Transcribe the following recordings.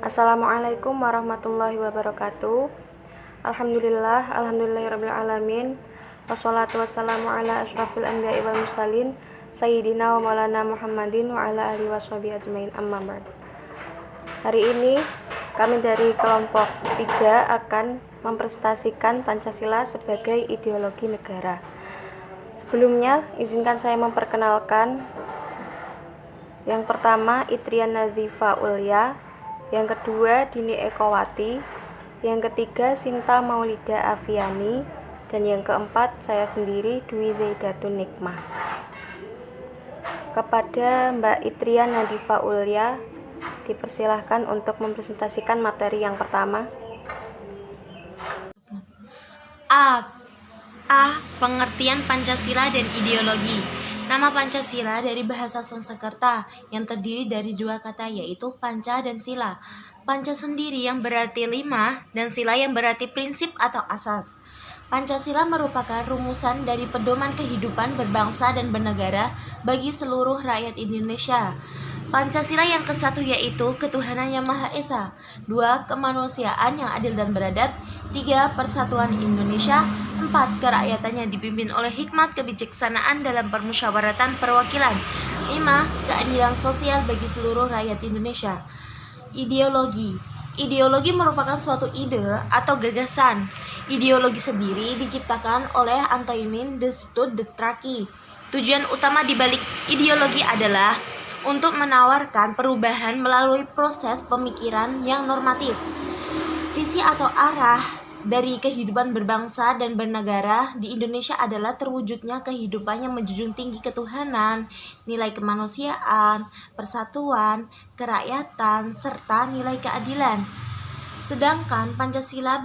Assalamualaikum warahmatullahi wabarakatuh. Alhamdulillahirabbil alamin. Wassalatu wassalamu ala asyrafil anbiya'i wal mursalin sayyidina wa maulana Muhammadin wa ala alihi washabihi ajmain, amma ba'd. Hari ini kami dari kelompok 3 akan mempresentasikan Pancasila sebagai ideologi negara. Sebelumnya, izinkan saya memperkenalkan. Yang pertama, Itrian Nazifa Ulya. Yang kedua, Dini Ekowati. Yang ketiga, Sinta Maulida Afiani. Dan yang keempat, saya sendiri, Dwi Zaidatun Nikmah. Kepada Mbak Itrian Nazifa Ulya, dipersilahkan untuk mempresentasikan materi yang pertama. Pengertian Pancasila dan ideologi. Nama Pancasila dari bahasa Sanskerta yang terdiri dari dua kata, yaitu panca dan sila. Panca sendiri yang berarti 5 dan sila yang berarti prinsip atau asas. Pancasila merupakan rumusan dari pedoman kehidupan berbangsa dan bernegara bagi seluruh rakyat Indonesia. Pancasila yang ke-1 yaitu ketuhanan yang Maha Esa, 2 kemanusiaan yang adil dan beradab, 3 persatuan Indonesia, 4 kerakyatannya dipimpin oleh hikmat kebijaksanaan dalam permusyawaratan perwakilan, 5 keadilan sosial bagi seluruh rakyat Indonesia. Ideologi merupakan suatu ide atau gagasan. Ideologi sendiri diciptakan oleh Antoine de Saint-Exupéry. Tujuan utama di balik ideologi adalah untuk menawarkan perubahan melalui proses pemikiran yang normatif. Visi atau arah dari kehidupan berbangsa dan bernegara di Indonesia adalah terwujudnya kehidupan yang menjunjung tinggi ketuhanan, nilai kemanusiaan, persatuan, kerakyatan, serta nilai keadilan. Sedangkan Pancasila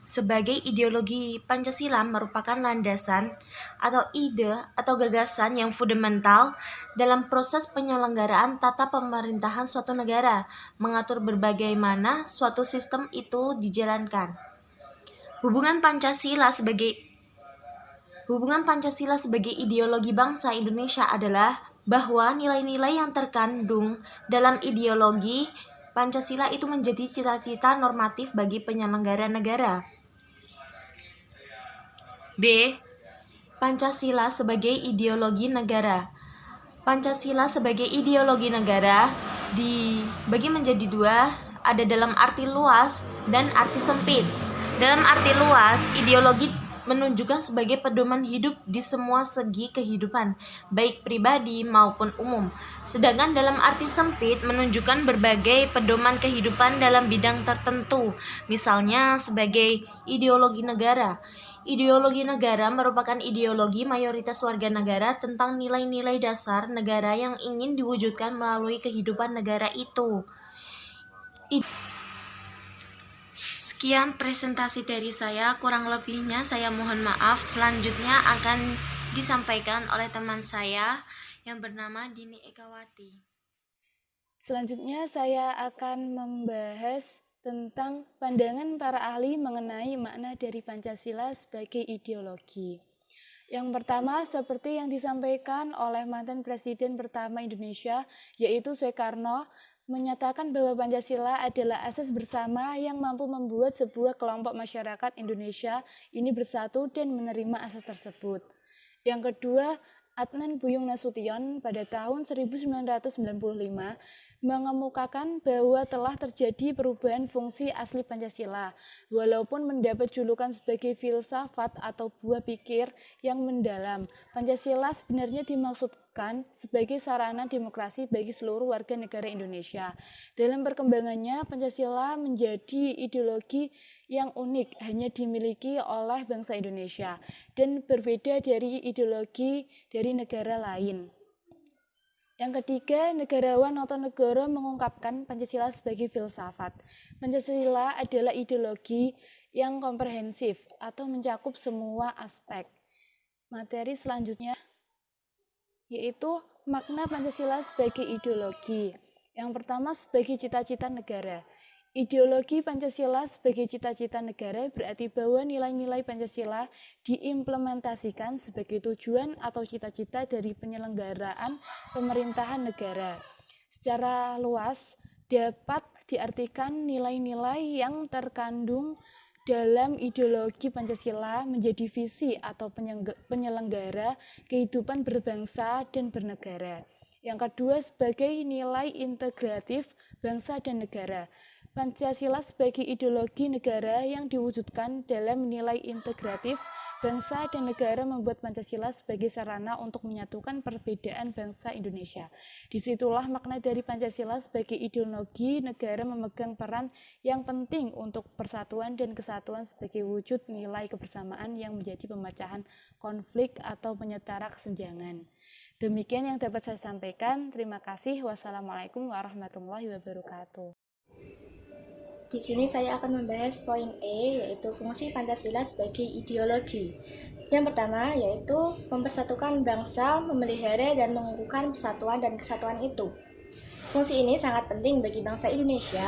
sebagai ideologi, Pancasila merupakan landasan atau ide atau gagasan yang fundamental dalam proses penyelenggaraan tata pemerintahan suatu negara, mengatur bagaimana suatu sistem itu dijalankan. Hubungan Pancasila sebagai ideologi bangsa Indonesia adalah bahwa nilai-nilai yang terkandung dalam ideologi Pancasila itu menjadi cita-cita normatif bagi penyelenggara negara. B. Pancasila sebagai ideologi negara. Pancasila sebagai ideologi negara dibagi menjadi 2, ada dalam arti luas dan arti sempit. Dalam arti luas, ideologi menunjukkan sebagai pedoman hidup di semua segi kehidupan, baik pribadi maupun umum. Sedangkan dalam arti sempit menunjukkan berbagai pedoman kehidupan dalam bidang tertentu, misalnya sebagai ideologi negara. Ideologi negara merupakan ideologi mayoritas warga negara tentang nilai-nilai dasar negara yang ingin diwujudkan melalui kehidupan negara itu. Sekian presentasi dari saya, kurang lebihnya saya mohon maaf. Selanjutnya akan disampaikan oleh teman saya yang bernama Dini Ekowati. Selanjutnya saya akan membahas tentang pandangan para ahli mengenai makna dari Pancasila sebagai ideologi. Yang pertama, seperti yang disampaikan oleh mantan Presiden pertama Indonesia, yaitu Soekarno, menyatakan bahwa Pancasila adalah asas bersama yang mampu membuat sebuah kelompok masyarakat Indonesia ini bersatu dan menerima asas tersebut. Yang kedua, Adnan Buyung Nasution pada tahun 1995 mengemukakan bahwa telah terjadi perubahan fungsi asli Pancasila, walaupun mendapat julukan sebagai filsafat atau buah pikir yang mendalam. Pancasila sebenarnya dimaksudkan sebagai sarana demokrasi bagi seluruh warga negara Indonesia. Dalam perkembangannya, Pancasila menjadi ideologi yang unik, hanya dimiliki oleh bangsa Indonesia, dan berbeda dari ideologi dari negara lain. Yang ketiga, negarawan Notonegoro mengungkapkan Pancasila sebagai filsafat. Pancasila adalah ideologi yang komprehensif atau mencakup semua aspek. Materi selanjutnya yaitu makna Pancasila sebagai ideologi. Yang pertama, sebagai cita-cita negara. Ideologi Pancasila sebagai cita-cita negara berarti bahwa nilai-nilai Pancasila diimplementasikan sebagai tujuan atau cita-cita dari penyelenggaraan pemerintahan negara. Secara luas, dapat diartikan nilai-nilai yang terkandung dalam ideologi Pancasila menjadi visi atau penyelenggara kehidupan berbangsa dan bernegara. Yang kedua, sebagai nilai integratif bangsa dan negara. Pancasila sebagai ideologi negara yang diwujudkan dalam nilai integratif bangsa dan negara membuat Pancasila sebagai sarana untuk menyatukan perbedaan bangsa Indonesia. Disitulah makna dari Pancasila sebagai ideologi negara memegang peran yang penting untuk persatuan dan kesatuan sebagai wujud nilai kebersamaan yang menjadi pemecahan konflik atau penyetara kesenjangan. Demikian yang dapat saya sampaikan. Terima kasih. Wassalamualaikum warahmatullahi wabarakatuh. Di sini saya akan membahas poin E, yaitu fungsi Pancasila sebagai ideologi. Yang pertama yaitu mempersatukan bangsa, memelihara dan mengukuhkan persatuan dan kesatuan itu. Fungsi ini sangat penting bagi bangsa Indonesia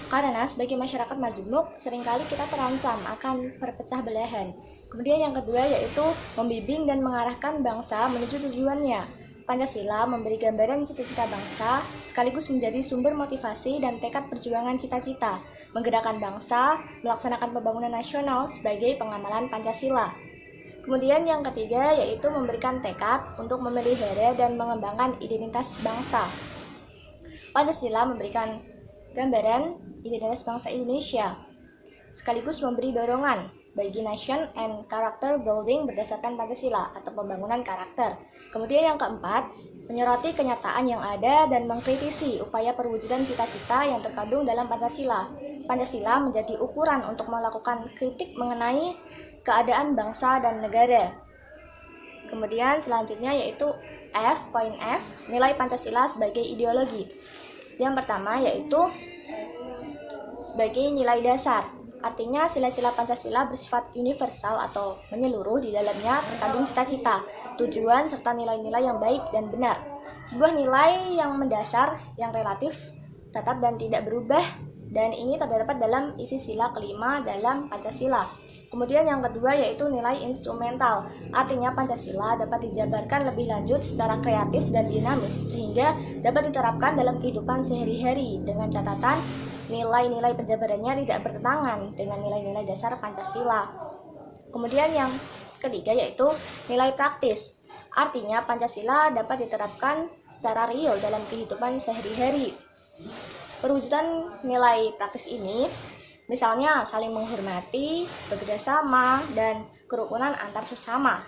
karena sebagai masyarakat majemuk seringkali kita terancam akan perpecah belahan. Kemudian yang kedua yaitu membimbing dan mengarahkan bangsa menuju tujuannya. Pancasila memberi gambaran cita-cita bangsa, sekaligus menjadi sumber motivasi dan tekad perjuangan cita-cita, menggerakkan bangsa, melaksanakan pembangunan nasional sebagai pengamalan Pancasila. Kemudian yang ketiga yaitu memberikan tekad untuk memelihara dan mengembangkan identitas bangsa. Pancasila memberikan gambaran identitas bangsa Indonesia, sekaligus memberi dorongan bagi nation and character building berdasarkan Pancasila atau pembangunan karakter. Kemudian yang keempat, menyoroti kenyataan yang ada dan mengkritisi upaya perwujudan cita-cita yang terkandung dalam Pancasila. Pancasila menjadi ukuran untuk melakukan kritik mengenai keadaan bangsa dan negara. Kemudian selanjutnya yaitu poin F, nilai Pancasila sebagai ideologi. Yang pertama yaitu sebagai nilai dasar. Artinya sila-sila Pancasila bersifat universal atau menyeluruh, di dalamnya terkandung cita-cita, tujuan, serta nilai-nilai yang baik dan benar. Sebuah nilai yang mendasar, yang relatif, tetap dan tidak berubah, dan ini terdapat dalam isi sila kelima dalam Pancasila. Kemudian yang kedua yaitu nilai instrumental, artinya Pancasila dapat dijabarkan lebih lanjut secara kreatif dan dinamis, sehingga dapat diterapkan dalam kehidupan sehari-hari dengan catatan nilai-nilai penjabarannya tidak bertentangan dengan nilai-nilai dasar Pancasila. Kemudian yang ketiga yaitu nilai praktis. Artinya Pancasila dapat diterapkan secara real dalam kehidupan sehari-hari. Perwujudan nilai praktis ini misalnya saling menghormati, bekerjasama, dan kerukunan antar sesama.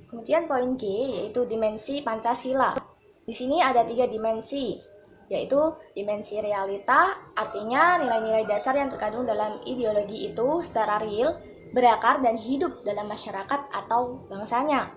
Kemudian poin G yaitu dimensi Pancasila. Di sini ada 3 dimensi, yaitu dimensi realita, artinya nilai-nilai dasar yang terkandung dalam ideologi itu secara real, berakar dan hidup dalam masyarakat atau bangsanya,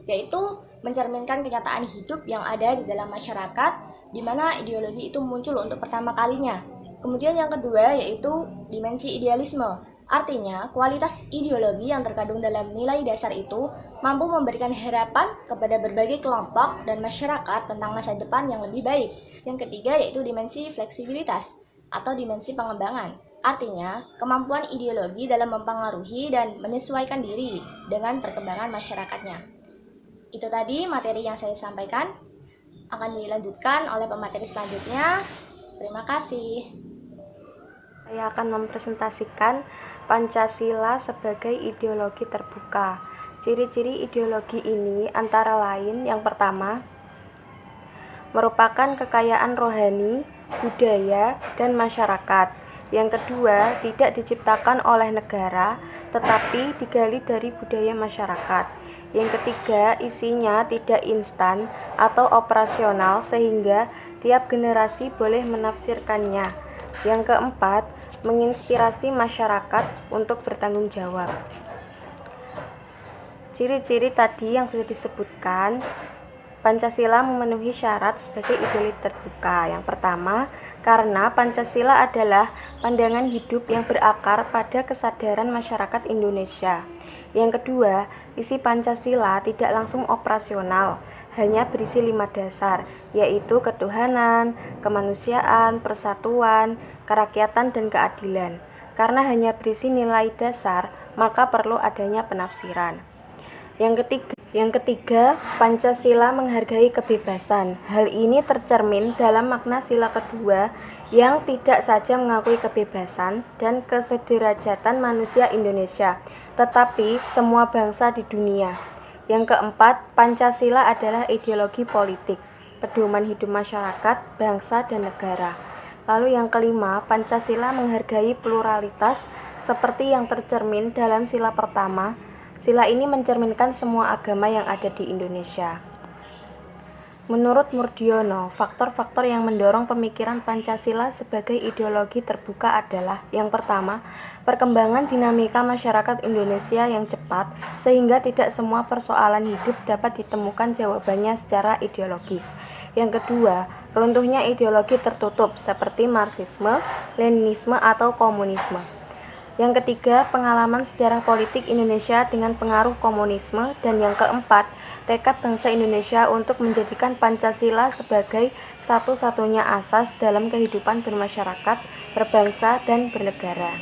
yaitu mencerminkan kenyataan hidup yang ada di dalam masyarakat, di mana ideologi itu muncul untuk pertama kalinya. Kemudian yang kedua yaitu dimensi idealisme, artinya kualitas ideologi yang terkandung dalam nilai dasar itu mampu memberikan harapan kepada berbagai kelompok dan masyarakat tentang masa depan yang lebih baik. Yang ketiga yaitu dimensi fleksibilitas atau dimensi pengembangan, artinya kemampuan ideologi dalam mempengaruhi dan menyesuaikan diri dengan perkembangan masyarakatnya. Itu tadi materi yang saya sampaikan, akan dilanjutkan oleh pemateri selanjutnya. Terima kasih. Saya akan mempresentasikan Pancasila sebagai ideologi terbuka. Ciri-ciri ideologi ini antara lain yang pertama, merupakan kekayaan rohani, budaya, dan masyarakat. Yang kedua, tidak diciptakan oleh negara, tetapi digali dari budaya masyarakat. Yang ketiga, isinya tidak instan atau operasional sehingga tiap generasi boleh menafsirkannya. Yang keempat, menginspirasi masyarakat untuk bertanggung jawab. Ciri-ciri tadi yang sudah disebutkan, Pancasila memenuhi syarat sebagai ideologi terbuka. Yang pertama, karena Pancasila adalah pandangan hidup yang berakar pada kesadaran masyarakat Indonesia. Yang kedua, isi Pancasila tidak langsung operasional, hanya berisi 5 dasar, yaitu ketuhanan, kemanusiaan, persatuan, kerakyatan, dan keadilan. Karena hanya berisi nilai dasar, maka perlu adanya penafsiran. Yang ketiga, Pancasila menghargai kebebasan. Hal ini tercermin dalam makna sila kedua yang tidak saja mengakui kebebasan dan kesederajatan manusia Indonesia, tetapi semua bangsa di dunia. Yang keempat, Pancasila adalah ideologi politik, pedoman hidup masyarakat, bangsa, dan negara. Lalu yang kelima, Pancasila menghargai pluralitas seperti yang tercermin dalam sila pertama. Sila ini mencerminkan semua agama yang ada di Indonesia. Menurut Murdiono, faktor-faktor yang mendorong pemikiran Pancasila sebagai ideologi terbuka adalah: yang pertama, perkembangan dinamika masyarakat Indonesia yang cepat sehingga tidak semua persoalan hidup dapat ditemukan jawabannya secara ideologis. Yang kedua, runtuhnya ideologi tertutup seperti Marxisme, Leninisme, atau komunisme. Yang ketiga, pengalaman sejarah politik Indonesia dengan pengaruh komunisme. Dan yang keempat, tekad bangsa Indonesia untuk menjadikan Pancasila sebagai satu-satunya asas dalam kehidupan bermasyarakat, berbangsa, dan bernegara.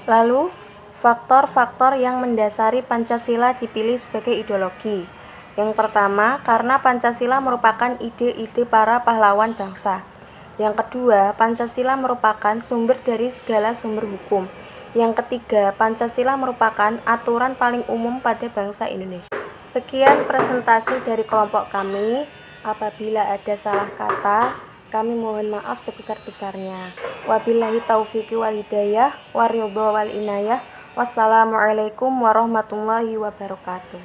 Lalu, faktor-faktor yang mendasari Pancasila dipilih sebagai ideologi. Yang pertama, karena Pancasila merupakan ide-ide para pahlawan bangsa. Yang kedua, Pancasila merupakan sumber dari segala sumber hukum. Yang ketiga, Pancasila merupakan aturan paling umum pada bangsa Indonesia. Sekian presentasi dari kelompok kami. Apabila ada salah kata, kami mohon maaf sebesar-besarnya. Wabillahi taufiq wal hidayah, waridho wal inayah. Wassalamualaikum warahmatullahi wabarakatuh.